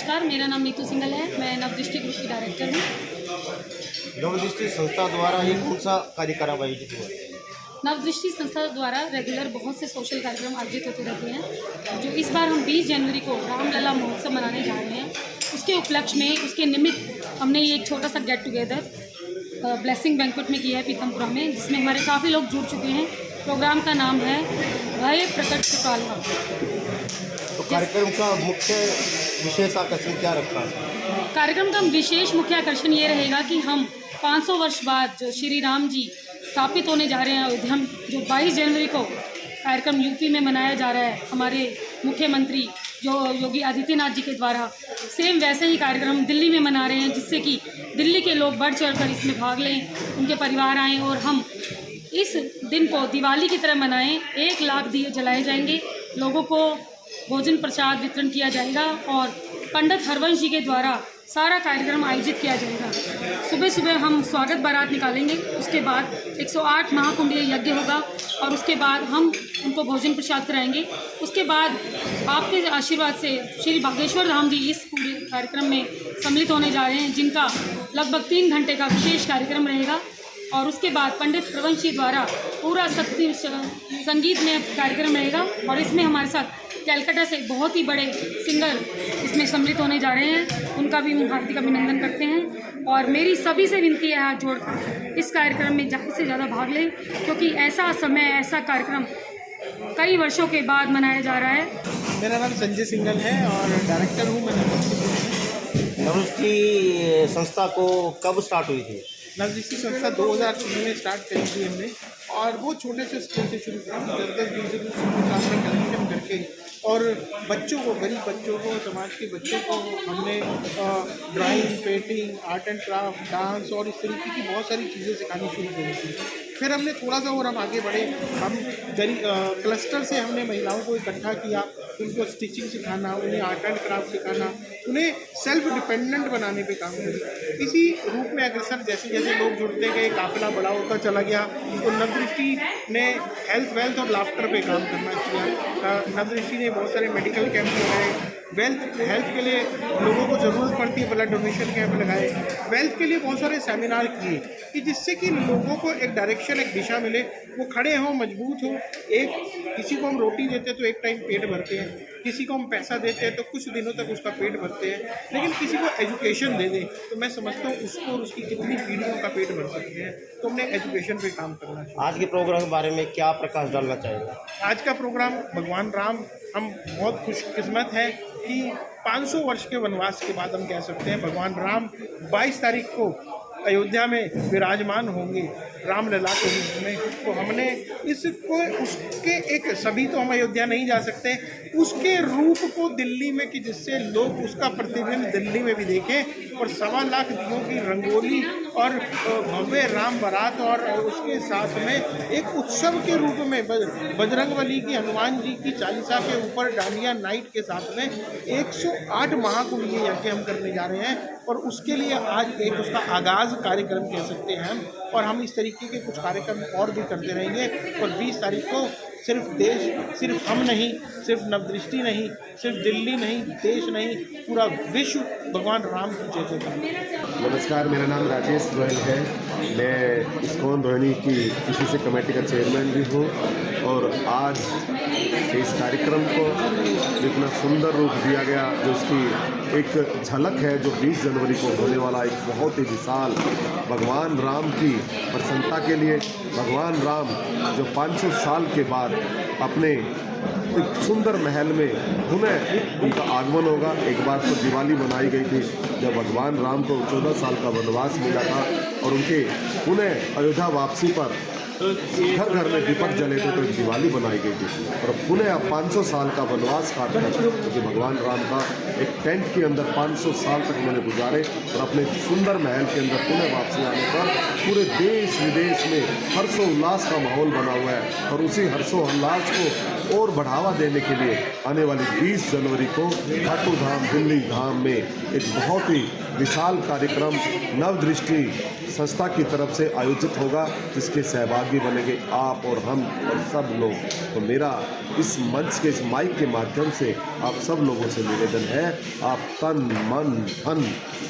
नमस्कार, मेरा नाम नीतू सिंघल है। मैं नवदृष्टि ग्रुप की डायरेक्टर हूँ। नवदृष्टि संस्था द्वारा ये कौन सा कार्यक्रम आयोजित हुआ? नवदृष्टि संस्था द्वारा रेगुलर बहुत से सोशल कार्यक्रम आयोजित होते रहते हैं। जो इस बार हम 20 जनवरी को रामलला महोत्सव मनाने जा रहे हैं, उसके उपलक्ष्य में, उसके निमित्त हमने ये एक छोटा सा गेट टुगेदर ब्लेसिंग बैंक्वेट में किया है पीतमपुरा में, जिसमें हमारे काफ़ी लोग जुड़ चुके हैं। प्रोग्राम का नाम है भय प्रकट सुकाला। तो कार्यक्रम का मुख्य विशेष आकर्षण क्या रखा है? कार्यक्रम का विशेष मुख्य आकर्षण ये रहेगा कि हम 500 वर्ष बाद जो श्री राम जी स्थापित होने जा रहे हैं अयोध्या में, जो 22 जनवरी को कार्यक्रम यूपी में मनाया जा रहा है हमारे मुख्यमंत्री जो योगी आदित्यनाथ जी के द्वारा, सेम वैसे ही कार्यक्रम दिल्ली में मना रहे हैं, जिससे कि दिल्ली के लोग बढ़ चढ़ कर इसमें भाग लें, उनके परिवार आएँ और हम इस दिन को दिवाली की तरह मनाएं। 1 लाख दिए जलाए जाएंगे, लोगों को भोजन प्रसाद वितरण किया जाएगा और पंडित हरवंश जी के द्वारा सारा कार्यक्रम आयोजित किया जाएगा। सुबह सुबह हम स्वागत बारात निकालेंगे, उसके बाद 108 महाकुंडीय यज्ञ होगा और उसके बाद हम उनको भोजन प्रसाद कराएंगे। उसके बाद आपके आशीर्वाद से श्री बागेश्वर धाम जी इस पूरे कार्यक्रम में सम्मिलित होने जा रहे हैं, जिनका लगभग 3 घंटे का विशेष कार्यक्रम रहेगा। और उसके बाद पंडित हरवंश जी द्वारा पूरा शक्ति संगीत में कार्यक्रम रहेगा और इसमें हमारे साथ कलकत्ता से बहुत ही बड़े सिंगर इसमें सम्मिलित होने जा रहे हैं, उनका भी हम हार्दिक अभिनंदन करते हैं। और मेरी सभी से विनती है हाथ जोड़कर इस कार्यक्रम में ज़्यादा से ज़्यादा भाग लें, क्योंकि ऐसा समय, ऐसा कार्यक्रम कई वर्षों के बाद मनाया जा रहा है। मेरा नाम संजय सिंघल है और डायरेक्टर हूँ मैं। नवदृष्टि संस्था को कब स्टार्ट हुई थी? नवदृष्टि संस्था 2003 में स्टार्ट करी थी हमने, और वो छोटे से स्कूल से शुरू किया, 10-20 का कलेक्शन करके, और बच्चों को, गरीब बच्चों को, समाज के बच्चों को हमने drawing, painting, art and craft, dance और इस तरीके की बहुत सारी चीज़ें सिखानी शुरू करी थी। फिर हमने थोड़ा सा और हम आगे बढ़े, हम क्लस्टर से हमने महिलाओं को इकट्ठा किया, उनको स्टिचिंग सिखाना, उन्हें आर्ट एंड क्राफ्ट सिखाना, उन्हें सेल्फ डिपेंडेंट बनाने पे काम करें। इसी रूप में अग्रसर जैसे जैसे लोग जुड़ते गए, काफिला बड़ा होता चला गया, तो नवदृष्टि ने हेल्थ, वेल्थ और लाफ्टर पे काम करना किया। नवदृष्टि ने बहुत सारे मेडिकल कैंप लगाए, हेल्थ के लिए लोगों को ज़रूरत पड़ती है, ब्लड डोनेशन कैंप लगाए, वेल्थ के लिए बहुत सारे सेमिनार किए, कि जिससे कि लोगों को एक डायरेक्शन, एक दिशा मिले, वो खड़े हों, मजबूत हो। किसी को हम रोटी देते तो एक टाइम पेट भरते हैं, किसी को हम पैसा देते हैं तो कुछ दिनों तक उसका पेट भरते हैं, लेकिन किसी को एजुकेशन दे दें तो मैं समझता हूँ उसको और उसकी कितनी पीढ़ियों का पेट भर सकते हैं। तो हमने एजुकेशन पे काम करना चाहिए। आज के प्रोग्राम के बारे में क्या प्रकाश डालना चाहिए? आज का प्रोग्राम भगवान राम, हम बहुत खुशकिस्मत हैं कि 500 वर्ष के वनवास के बाद हम कह सकते हैं भगवान राम 22 तारीख को अयोध्या में विराजमान होंगे रामलला के रूप में। तो हमने इसको, उसके एक, सभी तो हम अयोध्या नहीं जा सकते, उसके रूप को दिल्ली में, कि जिससे लोग उसका प्रतिबिंब दिल्ली में भी देखें, और 1.25 लाख दियों की रंगोली और भव्य राम बारात, और उसके साथ में एक उत्सव के रूप में बजरंगबली की, हनुमान जी की चालीसा के ऊपर डांडिया नाइट के साथ में 108 महाकुंडीय यज्ञ हम करने जा रहे हैं। और उसके लिए आज एक उसका आगाज़ कार्यक्रम कह सकते हैं हम, और हम इस तरीके के कुछ कार्यक्रम और भी करते रहेंगे। और 20 तारीख को सिर्फ हम नहीं, सिर्फ नवदृष्टि नहीं, सिर्फ दिल्ली नहीं, देश नहीं, पूरा विश्व भगवान राम की जय जयकार। नमस्कार, मेरा नाम राजेश गोयल है। मैं इस्कॉन रोहिणी की किसी कमेटी का चेयरमैन भी हूँ, और आज इस कार्यक्रम को इतना सुंदर रूप दिया गया, जो उसकी एक झलक है, जो 20 जनवरी को होने वाला एक बहुत ही विशाल भगवान राम की प्रसन्नता के लिए, भगवान राम जो 500 साल के बाद अपने एक सुंदर महल में पुनः उनका आगमन होगा। एक बार तो दिवाली मनाई गई थी जब भगवान राम को 14 साल का वनवास मिला था, और उनके पुनः अयोध्या वापसी पर घर घर में दीपक जले थे तो दिवाली बनाई गई थी। और पुनः अब 500 साल का वनवास काटकर, क्योंकि भगवान राम का एक टेंट के अंदर 500 साल तक उन्होंने गुजारे, और अपने सुंदर महल के अंदर पुनः वापसी आने पर पूरे देश विदेश में हर्षोल्लास का माहौल बना हुआ है। और उसी हर्षोल्लास को और बढ़ावा देने के लिए आने वाली 20 जनवरी को खाटू धाम, दिल्ली धाम में एक बहुत ही विशाल कार्यक्रम नवदृष्टि संस्था की तरफ से आयोजित होगा, जिसके सहभागी भागी बनेंगे आप और हम और सब लोग। तो मेरा इस मंच के, इस माइक के माध्यम से आप सब लोगों से निवेदन है, आप तन मन धन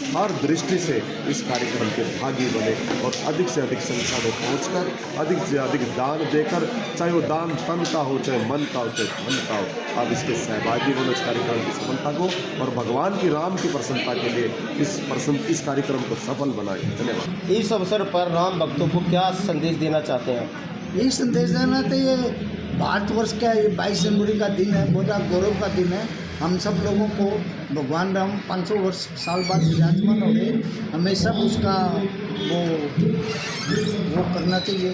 हर दृष्टि से इस कार्यक्रम के भागी बने और अधिक से अधिक संख्या में पहुंचकर अधिक से अधिक दान देकर, चाहे वो दान तन का हो, चाहे मन का हो, चाहे धन का हो, आप इसके सहभागी बनो इस कार्यक्रम की सफलता को और भगवान की राम की प्रसन्नता के लिए इस कार्यक्रम को सफल बनाएं। धन्यवाद। इस अवसर पर राम भक्तों को क्या संदेश देना चाहते हैं आप? यही संदेश देना तो ये भारतवर्ष का ये 22 जनवरी का दिन है, बड़ा गौरव का दिन है। हम सब लोगों को भगवान राम 500 साल बाद विराजमान हो गए, हमें सब उसका वो करना चाहिए।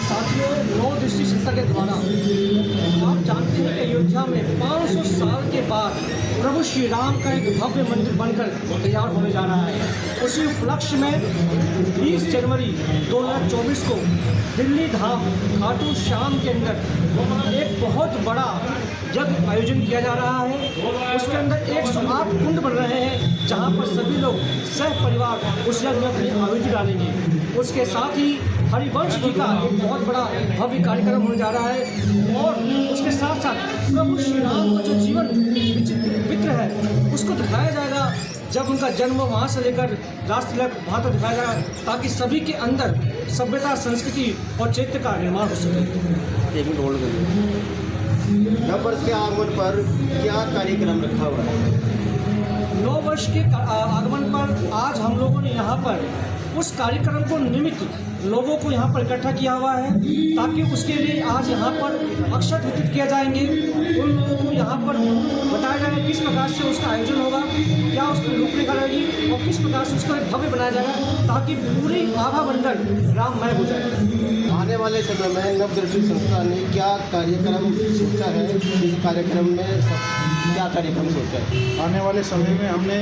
साथियों, नौ दृष्टि संस्था के द्वारा आप जानते हैं कि अयोध्या में 500 साल के बाद प्रभु श्री राम का एक भव्य मंदिर बनकर तैयार होने जा रहा है। उसी उपलक्ष्य में 20 जनवरी 2024 को दिल्ली धाम खाटू श्याम के अंदर एक बहुत बड़ा यज्ञ आयोजन किया जा रहा है। उसके अंदर 108 कुंड बन रहे हैं, जहां पर सभी लोग सह परिवार उस यज्ञ में अपनी आहुति डालेंगे। उसके साथ ही हरिवंश जी का एक बहुत बड़ा भव्य कार्यक्रम होने जा रहा है और उसके साथ साथ प्रभु श्री राम का जो जीवन विचित्र है उसको दिखाया जाएगा। जब उनका जन्म वहाँ से लेकर राष्ट्र वहाँ तक दिखाया जाएगा, ताकि सभी के अंदर सभ्यता, संस्कृति और चैत्य का निर्माण हो सके। 1 मिनट होल्ड करिए। नववर्ष के आगमन पर क्या कार्यक्रम रखा हुआ है? 9 वर्ष के आगमन पर आज हम लोगों ने यहाँ पर उस कार्यक्रम को निमित्त लोगों को यहाँ पर इकट्ठा किया हुआ है, ताकि उसके लिए आज यहाँ पर अक्षत वितरित किया जाएंगे। उन लोगों को यहाँ पर बताया जाएगा किस प्रकार से उसका आयोजन होगा, क्या उसकी रूपरेखा रहेगी और किस प्रकार से उसका भव्य बनाया जाएगा, ताकि पूरी आभा मंडल राममय हो जाए। आने वाले समय में नवदृष्टि संस्था ने क्या कार्यक्रम सोचा है? इस कार्यक्रम में क्या कार्यक्रम सोचा है? आने वाले समय में हमने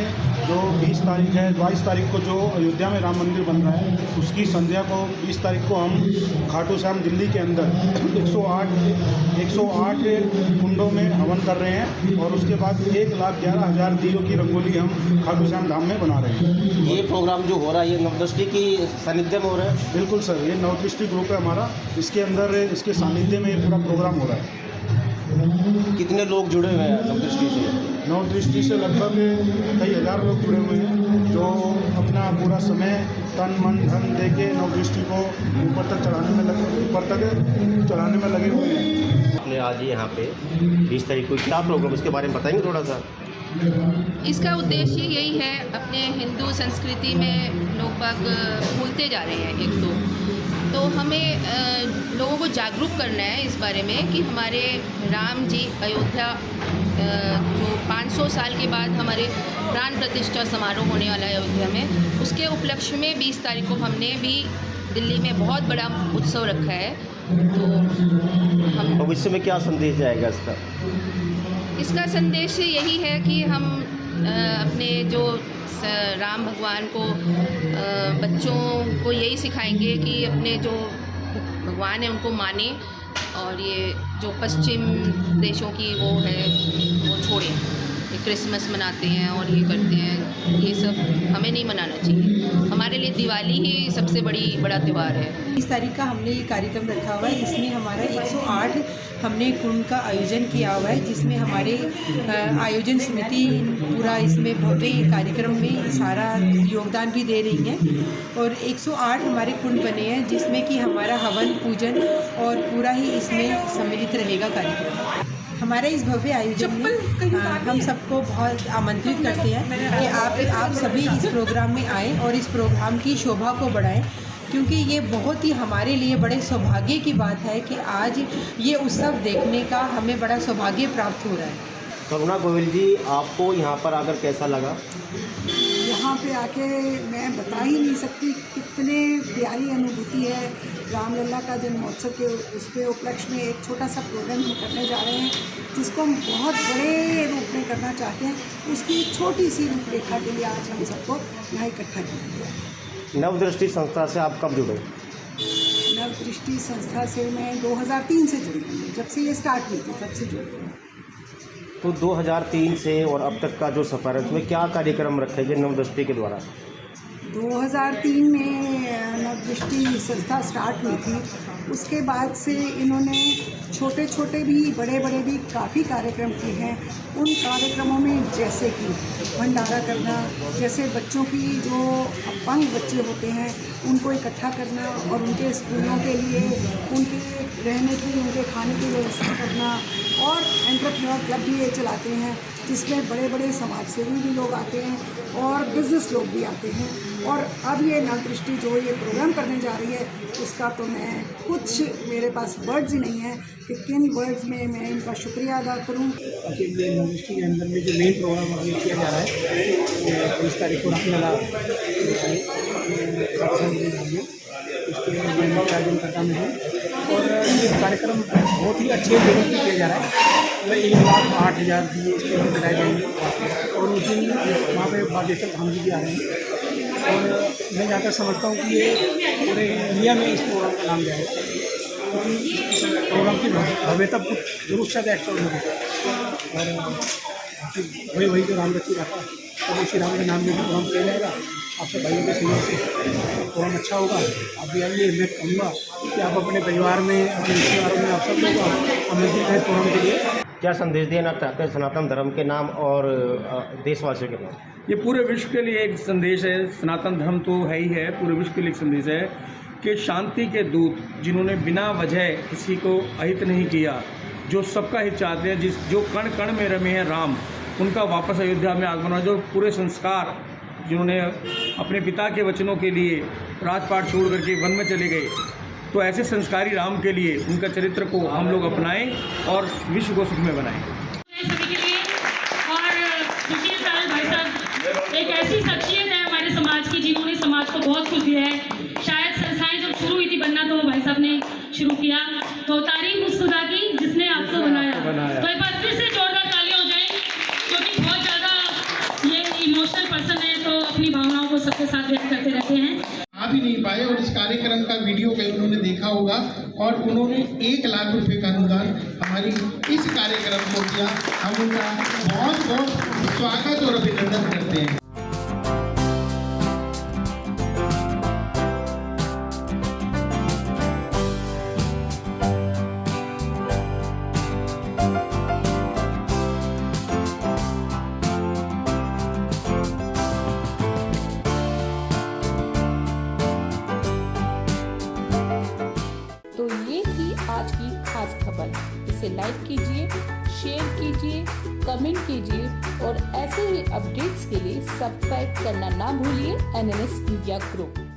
जो 20 तारीख है, 22 तारीख को जो अयोध्या में राम मंदिर बन रहा है, उसकी संध्या को 20 तारीख को हम खाटू श्याम दिल्ली के अंदर 108 कुंडों में हवन कर रहे हैं और उसके बाद 1,11,000 दियों की रंगोली हम खाटू श्याम धाम में बना रहे हैं। ये प्रोग्राम जो हो रहा है ये नवदृष्टि की सानिध्य में हो रहा है? बिल्कुल सर, ये नवदृष्टि ग्रुप है हमारा, इसके अंदर इसके सानिध्य में ये पूरा प्रोग्राम हो रहा है। कितने लोग जुड़े हुए हैं नवदृष्टि से? नवदृष्टि से लगभग कई हज़ार लोग जुड़े हुए हैं, जो अपना पूरा समय तन मन धन दे के नवदृष्टि को ऊपर तक चढ़ाने में लगे हुए हैं। आपने आज यहाँ पे 20 तारीख को क्या प्रोग्राम, इसके बारे में बताएंगे थोड़ा सा? इसका उद्देश्य यही है, अपने हिंदू संस्कृति में लोग बाग भूलते जा रहे हैं एक तो हमें लोगों को जागरूक करना है इस बारे में कि हमारे राम जी अयोध्या जो 500 साल के बाद हमारे प्राण प्रतिष्ठा समारोह होने वाला है अयोध्या में, उसके उपलक्ष्य में 20 तारीख को हमने भी दिल्ली में बहुत बड़ा उत्सव रखा है। तो हम भविष्य में क्या संदेश जाएगा इसका संदेश यही है कि हम अपने जो राम भगवान को बच्चों को यही सिखाएंगे कि अपने जो भगवान है उनको माने और ये जो पश्चिम देशों की वो है वो छोड़ें। ये क्रिसमस मनाते हैं और ये करते हैं, ये सब हमें नहीं मनाना चाहिए। हमारे लिए दिवाली ही सबसे बड़ा त्यौहार है। 20 तारीख का हमने ये कार्यक्रम रखा हुआ है। इसमें हमारा 108 हमने कुंड का आयोजन किया हुआ है, जिसमें हमारे आयोजन समिति पूरा इसमें भव्य कार्यक्रम में सारा योगदान भी दे रही है। और 108 हमारे कुंड बने हैं, जिसमें कि हमारा हवन पूजन और पूरा ही इसमें सम्मिलित रहेगा कार्यक्रम। हमारे इस भव्य आयोजन में हम सबको बहुत आमंत्रित करते हैं कि आप सभी इस प्रोग्राम में आएँ और इस प्रोग्राम की शोभा को बढ़ाएं, क्योंकि ये बहुत ही हमारे लिए बड़े सौभाग्य की बात है कि आज ये उत्सव देखने का हमें बड़ा सौभाग्य प्राप्त हो रहा है। करुणा गोविल जी, आपको यहाँ पर आकर कैसा लगा? यहाँ पे आके मैं बता ही नहीं सकती कितने प्यारी अनुभूति है। रामलला का जन्मोत्सव के उस पे उपलक्ष्य में एक छोटा सा प्रोग्राम हम करने जा रहे हैं, जिसको हम बहुत बड़े रूप में करना चाहते हैं। उसकी छोटी सी रूपरेखा के लिए आज हम सबको यहाँ इकट्ठा किया गया। नवदृष्टि संस्था से आप कब जुड़े? नवदृष्टि संस्था से मैं 2003 से जुड़ी हूँ। जब से ये स्टार्ट हुई थी तब से जुड़ी हूँ। तो 2003 से और अब तक का जो सफ़र है उसमें क्या कार्यक्रम रखे गए नवदृष्टि के द्वारा? 2003 में नवदृष्टि संस्था स्टार्ट हुई थी। उसके बाद से इन्होंने छोटे छोटे भी बड़े बड़े भी काफ़ी कार्यक्रम किए हैं। उन कार्यक्रमों में जैसे कि भंडारा करना, जैसे बच्चों की जो अपंग बच्चे होते हैं उनको इकट्ठा करना और उनके स्कूलों के लिए उनके रहने की, उनके खाने की व्यवस्था करना, और एंटरप्रेन्योर क्लब भी ये चलाते हैं जिसमें बड़े बड़े समाजसेवी भी लोग आते हैं और बिज़नेस लोग भी आते हैं। और अब ये नवदृष्टि जो ये प्रोग्राम करने जा रही है उसका तो मैं कुछ, मेरे पास वर्ड्स ही नहीं है कि किन वर्ड्स में मैं इनका शुक्रिया अदा करूं। ये नवदृष्टि के अंदर में जो मेन प्रोग्राम अभी किया जा रहा है 23 तारीख को रामलला उसके मैं मुख्य आयोजन करता हूँ। और ये कार्यक्रम बहुत ही अच्छे लेवल पर किया जा रहा है। 1,08,000 दिए इसके अंदर बनाए जाएंगे और उस दिन वहाँ पे बागेश्वर धाम जी भी आ रहे हैं। और मैं जहाँ तक समझता हूँ कि ये पूरे इंडिया में इस प्रोग्राम का नाम जाएगा, क्योंकि इस प्रोग्राम की भव्यता जरूर शायद एक्सट्रा होगी। और वही जो रामदत्ती रहता है तो श्री राम के नाम में भी प्रोग्राम किया जाएगा। आप सब भाइयों के सहयोग से प्रोग्राम अच्छा होगा। आप भी आइए, मैं कहूँगा कि आप अपने परिवार में, अपने रिश्तेदारों में आप सब लोग आमंत्रित हैं प्रोग्राम के लिए। क्या संदेश देना चाहते हैं सनातन धर्म के नाम और देशवासियों के नाम? ये पूरे विश्व के लिए एक संदेश है। सनातन धर्म तो है ही है, पूरे विश्व के लिए एक संदेश है कि शांति के दूत जिन्होंने बिना वजह किसी को अहित नहीं किया, जो सबका हित चाहते हैं, जो कण कण में रमे हैं राम, उनका वापस अयोध्या में आगमन हो। जो पूरे संस्कार जिन्होंने अपने पिता के वचनों के लिए राजपाट छोड़ करके वन में चले गए, तो ऐसे संस्कारी राम के लिए उनका चरित्र को हम लोग अपनाएं और विश्व को सुख में बनाएं। सभी के लिए और सुशील साल भाई साहब एक ऐसी शख्सियत है हमारे समाज की जिन्होंने समाज को बहुत कुछ दिया है। शायद संस्थाएं जब शुरू हुई थी बनना तो भाई साहब ने शुरू किया, तो तारीफ उस खुदा की जिसने आपको बनाया। तो एक बार फिर से जोरदार तालियां हो जाएं, क्योंकि बहुत ज़्यादा ये इमोशनल पर्सन है तो अपनी भावनाओं को सबके साथ व्यक्त करते रहते हैं। आ भी नहीं पाए और इस कार्यक्रम का वीडियो कहीं उन्होंने देखा होगा और उन्होंने 1 लाख रुपए का अनुदान हमारी इस कार्यक्रम को दिया। हम उनका बहुत बहुत स्वागत और अभिनंदन करते हैं। तो ये थी आज की खास खबर। इसे लाइक कीजिए, शेयर कीजिए, कमेंट कीजिए और ऐसे ही अपडेट्स के लिए सब्सक्राइब करना ना भूलिए NNS मीडिया ग्रुप।